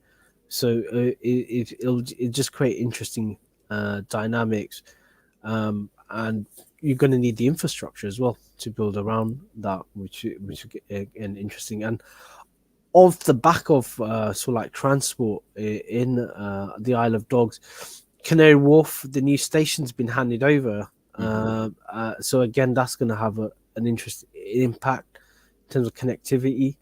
So it'll just create interesting dynamics, and you're going to need the infrastructure as well to build around that, which again interesting. And off the back of sort of like transport in the Isle of Dogs, Canary Wharf, the new station's been handed over. So again, that's going to have an interesting impact in terms of connectivity.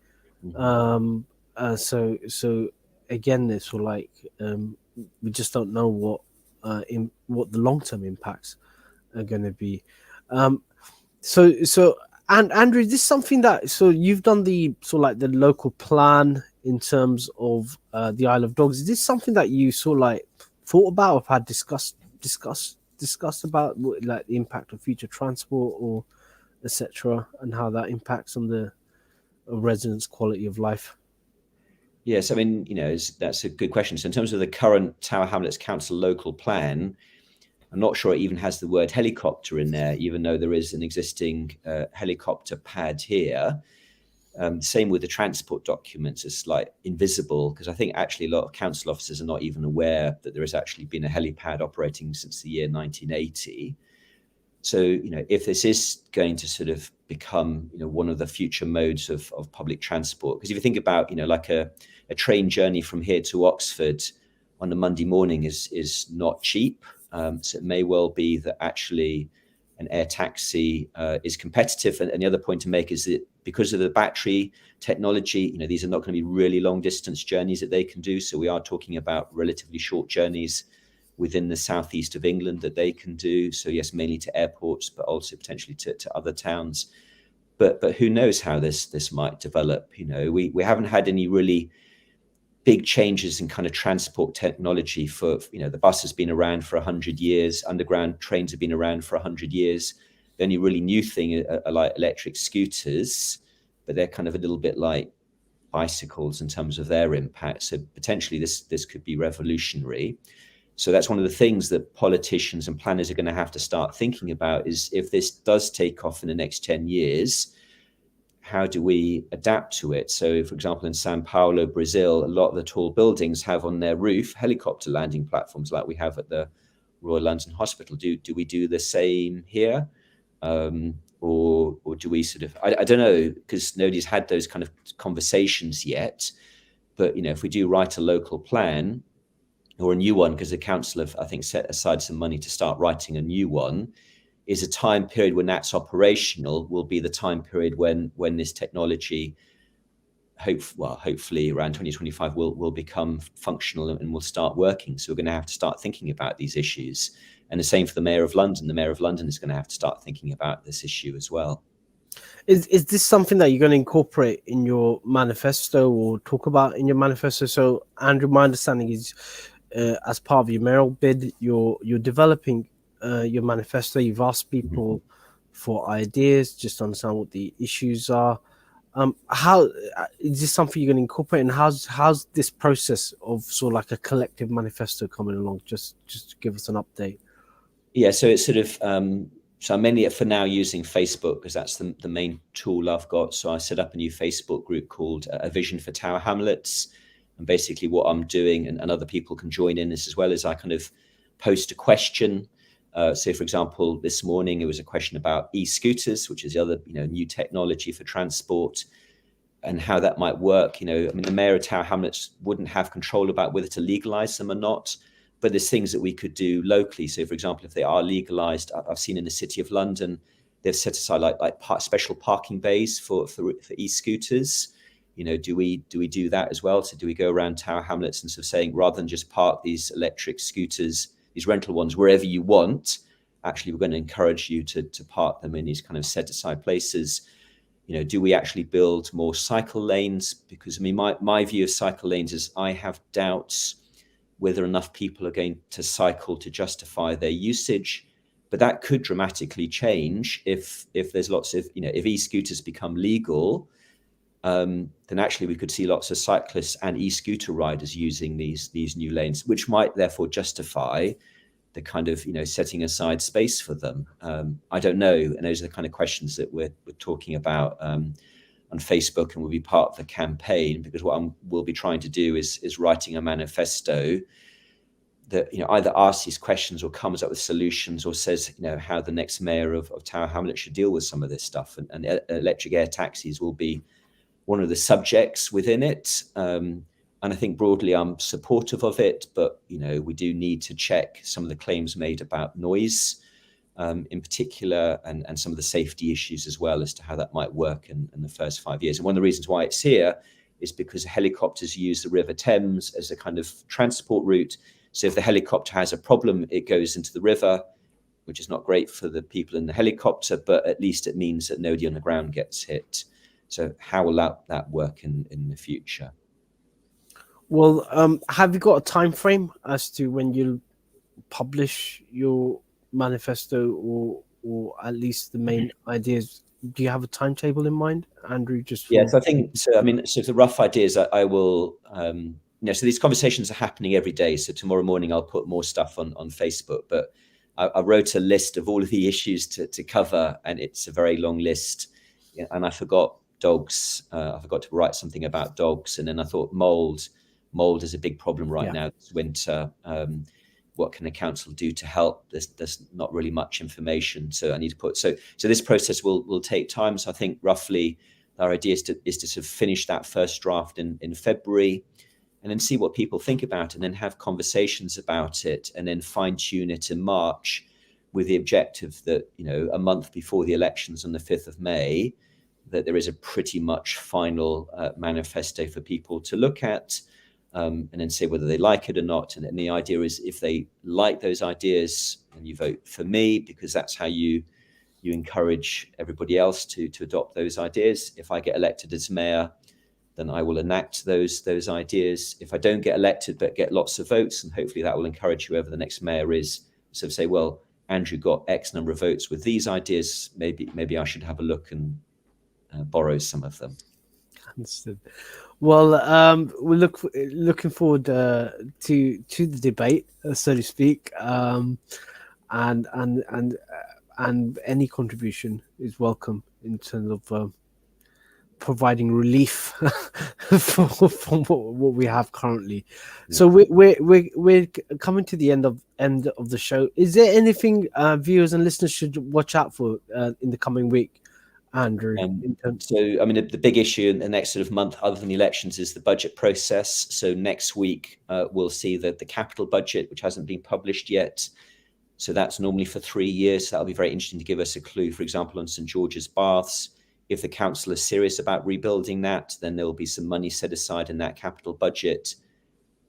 So again, it's sort of like we just don't know what the long-term impacts are going to be. And Andrew, is this something that, so you've done the sort of like the local plan in terms of the Isle of Dogs? Is this something that you sort of like thought about, or had discussed about, like the impact of future transport or etc., and how that impacts on the residents' quality of life? Yes, I mean, that's a good question. So in terms of the current Tower Hamlets Council local plan, I'm not sure it even has the word helicopter in there, even though there is an existing helicopter pad here. Same with the transport documents. It's like invisible, because I think actually a lot of council officers are not even aware that there has actually been a helipad operating since the year 1980. So, if this is going to sort of become, one of the future modes of public transport, because if you think about, like a train journey from here to Oxford on a Monday morning is not cheap. So it may well be that actually an air taxi is competitive. And the other point to make is that because of the battery technology, these are not going to be really long distance journeys that they can do. So we are talking about relatively short journeys within the southeast of England that they can do. So yes, mainly to airports, but also potentially to other towns. But who knows how this might develop? We haven't had any really big changes in kind of transport technology for, the bus has been around for 100 years. Underground trains have been around for 100 years. The only really new thing are like electric scooters, but they're kind of a little bit like bicycles in terms of their impact. So potentially this could be revolutionary. So that's one of the things that politicians and planners are going to have to start thinking about, is if this does take off in the next 10 years, how do we adapt to it? So, for example, in Sao Paulo, Brazil, a lot of the tall buildings have on their roof helicopter landing platforms like we have at the Royal London Hospital. Do we do the same here? Or do we sort of, I don't know, because nobody's had those kind of conversations yet. But, if we do write a local plan or a new one, because the council have, I think, set aside some money to start writing a new one, is a time period when that's operational will be the time period when this technology, hopefully around 2025, will become functional and will start working. So we're going to have to start thinking about these issues. And the same for the Mayor of London. The Mayor of London is going to have to start thinking about this issue as well. Is this something that you're going to incorporate in your manifesto or talk about in your manifesto? So, Andrew, my understanding is, as part of your mayoral bid, you're developing your manifesto. You've asked people for ideas, just to understand what the issues are. How is this something you're going to incorporate, and how's this process of sort of like a collective manifesto coming along? Just to give us an update. Yeah, so it's sort of so I'm mainly for now using Facebook because that's the main tool I've got. So I set up a new Facebook group called A Vision for Tower Hamlets, and basically what I'm doing, and other people can join in this as well, is I kind of post a question. So, for example, this morning it was a question about e-scooters, which is the other new technology for transport, and how that might work. The mayor of Tower Hamlets wouldn't have control about whether to legalize them or not, but there's things that we could do locally. So, for example, if they are legalized, I've seen in the City of London, they've set aside like special parking bays for e-scooters. Do we do that as well? So do we go around Tower Hamlets and sort of saying, rather than just park these electric scooters, these rental ones, wherever you want, actually we're going to encourage you to park them in these kind of set aside places. Do we actually build more cycle lanes? Because my view of cycle lanes is I have doubts whether enough people are going to cycle to justify their usage. But that could dramatically change if there's lots of, if e-scooters become legal, then actually we could see lots of cyclists and e-scooter riders using these new lanes, which might therefore justify the kind of, setting aside space for them. I don't know. And those are the kind of questions that we're talking about on Facebook, and will be part of the campaign, because what we'll be trying to do is writing a manifesto that either asks these questions or comes up with solutions, or says how the next mayor of Tower Hamlets should deal with some of this stuff. And electric air taxis will be one of the subjects within it. And I think broadly I'm supportive of it, but we do need to check some of the claims made about noise in particular, and some of the safety issues as well, as to how that might work in the first 5 years. And one of the reasons why it's here is because helicopters use the River Thames as a kind of transport route. So if the helicopter has a problem, it goes into the river, which is not great for the people in the helicopter, but at least it means that nobody on the ground gets hit. So how will that work in the future? Well, have you got a time frame as to when you'll publish your manifesto, or at least the main ideas? Do you have a timetable in mind, Andrew? Yes, I think so. So the rough idea is I will. So these conversations are happening every day. So tomorrow morning I'll put more stuff on Facebook. But I wrote a list of all of the issues to cover, and it's a very long list. And I forgot dogs. I forgot to write something about dogs, and then I thought mold is a big problem right now this winter. What can the council do to help? There's not really much information, so I need to put. So this process will take time. So I think roughly our idea is to sort of finish that first draft in February, and then see what people think about it, and then have conversations about it, and then fine tune it in March, with the objective that a month before the elections on the 5th of May, that there is a pretty much final manifesto for people to look at. And then say whether they like it or not. And then the idea is, if they like those ideas, and you vote for me, because that's how you encourage everybody else to adopt those ideas. If I get elected as mayor, then I will enact those ideas. If I don't get elected but get lots of votes, and hopefully that will encourage whoever the next mayor is, sort of say, well, Andrew got X number of votes with these ideas. Maybe I should have a look and borrow some of them. Understood. Well, we're looking forward to the debate, so to speak, and any contribution is welcome in terms of providing relief from what we have currently. So we're coming to the end of the show. Is there anything viewers and listeners should watch out for in the coming week, Andrew? So, I mean, the big issue in the next sort of month, other than the elections, is the budget process. So next week, we'll see that the capital budget, which hasn't been published yet. So that's normally for 3 years. That'll be very interesting to give us a clue, for example, on St George's Baths. If the council is serious about rebuilding that, then there will be some money set aside in that capital budget.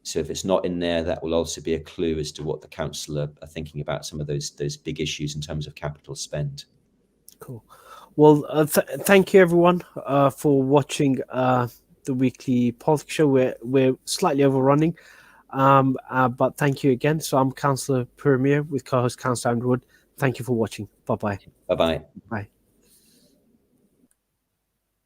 So if it's not in there, that will also be a clue as to what the council are thinking about some of those big issues in terms of capital spend. Cool. Well, thank you everyone for watching the weekly politics show. We're slightly overrunning, but thank you again. So I'm Councillor Puru with co-host Councillor Andrew Wood. Thank you for watching. Bye-bye. Bye-bye. Bye.